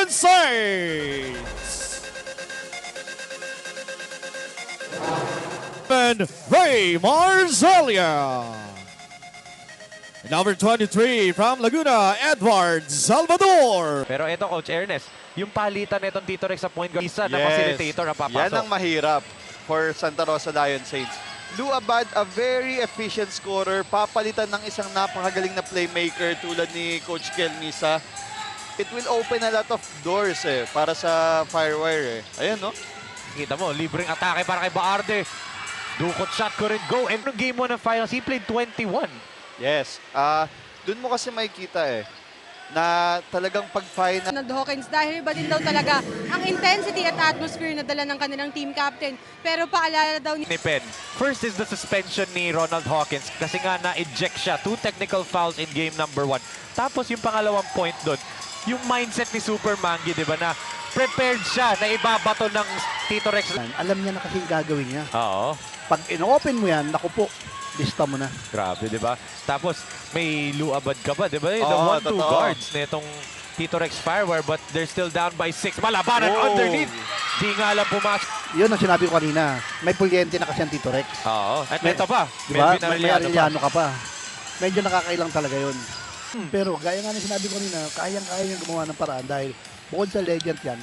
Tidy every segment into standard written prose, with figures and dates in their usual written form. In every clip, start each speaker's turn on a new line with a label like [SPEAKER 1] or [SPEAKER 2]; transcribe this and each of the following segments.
[SPEAKER 1] Saints. And Ray Marzalia. Number 23 from Laguna, Edward Salvador.
[SPEAKER 2] Pero ito, Coach Ernest, yung palitan nitong Tito Rex sa point guard, isa na facilitator ang papasok.
[SPEAKER 3] Yan ang mahirap for Santa Rosa Lion Saints. Lou Abad, a very efficient scorer, papalitan ng isang napakagaling na playmaker tulad ni Coach Kel Misa. It will open a lot of doors para sa Firewire. Ayan, no?
[SPEAKER 2] Kita mo, libreng atake para kay Baarde. Dukot shot ko rin, go. And nung game 1 ng finals, he played 21.
[SPEAKER 3] Yes. Doon mo kasi makikita na talagang pag-final.
[SPEAKER 4] Ronald Hawkins dahil iba din daw talaga ang intensity at atmosphere na dala ng kanilang team captain. Pero paalala daw ni
[SPEAKER 2] Pen. First is the suspension ni Ronald Hawkins kasi nga na-eject siya. 2 technical fouls in game number 1. Tapos yung pangalawang point doon, yung mindset ni Super Mangi, di ba, na prepared siya na ibabato ng Tito Rex.
[SPEAKER 5] Alam niya na kasi yung gagawin niya.
[SPEAKER 2] Oo.
[SPEAKER 5] Pag in-open mo yan, naku po, lista mo na.
[SPEAKER 2] Grabe, di ba? Tapos may Lou Abad ka pa, di ba? The
[SPEAKER 3] Oo,
[SPEAKER 2] 1-2
[SPEAKER 3] totoo.
[SPEAKER 2] guards na itong Tito Rex Firewire, but they're still down by 6. Malabanan underneath. Di nga lang pumasok.
[SPEAKER 5] Yun ang sinabi ko kanina. May pulyente na kasi ang Tito Rex.
[SPEAKER 2] Oo. At ito pa.
[SPEAKER 5] Di ba?
[SPEAKER 2] Melvin
[SPEAKER 5] May
[SPEAKER 2] Arellano pa.
[SPEAKER 5] Arellano ka pa. Medyo nakakailang talaga yun. Pero gaya nga na sinabi ko kanina, kayang-kaya niyang gumawa ng paraan dahil bukod sa legend yan,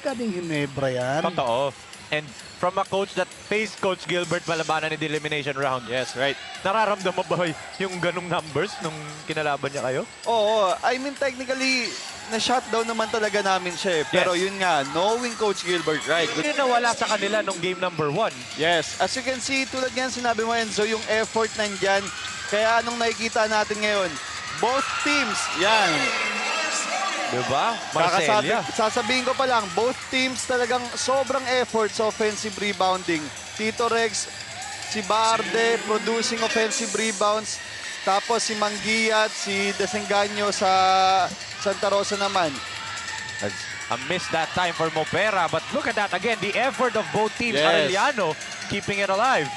[SPEAKER 5] galing Ginebra yan.
[SPEAKER 2] Totoo. And from a coach that faced Coach Gilbert Malabanan in the elimination round.
[SPEAKER 3] Yes, right.
[SPEAKER 2] Nararamdaman ba yung ganung numbers nung kinalaban niya kayo?
[SPEAKER 3] Oo, I mean technically, na-shutdown naman talaga namin siya. Pero
[SPEAKER 2] Yes.
[SPEAKER 3] yun nga, knowing Coach Gilbert, right?
[SPEAKER 2] Yun nawala sa kanila nung game number 1.
[SPEAKER 3] Yes, as you can see, tulad yan sinabi mo Enzo, yung effort nandyan. Kaya anong nakikita natin ngayon? Both teams, yan.
[SPEAKER 2] Diba? Marcelia.
[SPEAKER 3] Sasabihin ko pa lang, both teams talagang sobrang effort sa offensive rebounding. Tito Rex, si Barde producing offensive rebounds. Tapos si Manguia at si Desengaño sa Santa Rosa naman.
[SPEAKER 2] A miss that time for Mopera. But look at that again. The effort of both teams.
[SPEAKER 3] Yes.
[SPEAKER 2] Arellano keeping it alive.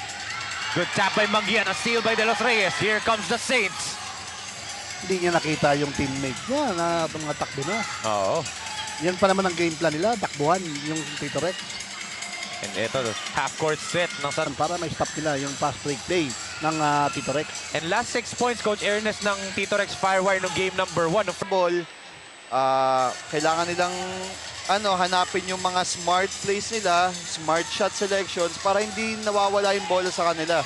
[SPEAKER 2] Good tap by Manguia. A steal by De Los Reyes. Here comes the Saints.
[SPEAKER 5] Hindi niya nakita yung teammate niya na mga takbo na.
[SPEAKER 2] Oo.
[SPEAKER 5] Yan pa naman ang game plan nila, takbuhan yung Tito Rex.
[SPEAKER 2] And ito, half-court set ng San.
[SPEAKER 5] Para may stop nila yung fast break play ng Tito Rex.
[SPEAKER 2] And last 6 points, Coach Ernest ng Tito Rex Firewire nung game number 1.
[SPEAKER 3] Ball, kailangan nilang hanapin yung mga smart plays nila, smart shot selections para hindi nawawala yung bola sa kanila.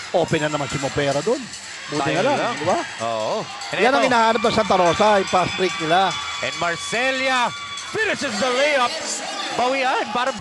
[SPEAKER 5] Open na naman si Mopera doon. Buti na lang, di ba?
[SPEAKER 2] Oo. And
[SPEAKER 5] Yan ang
[SPEAKER 2] ito,
[SPEAKER 5] hinahanap ng Santa Rosa, yung fast break nila.
[SPEAKER 2] and Marcelia finishes the layup. Bawian para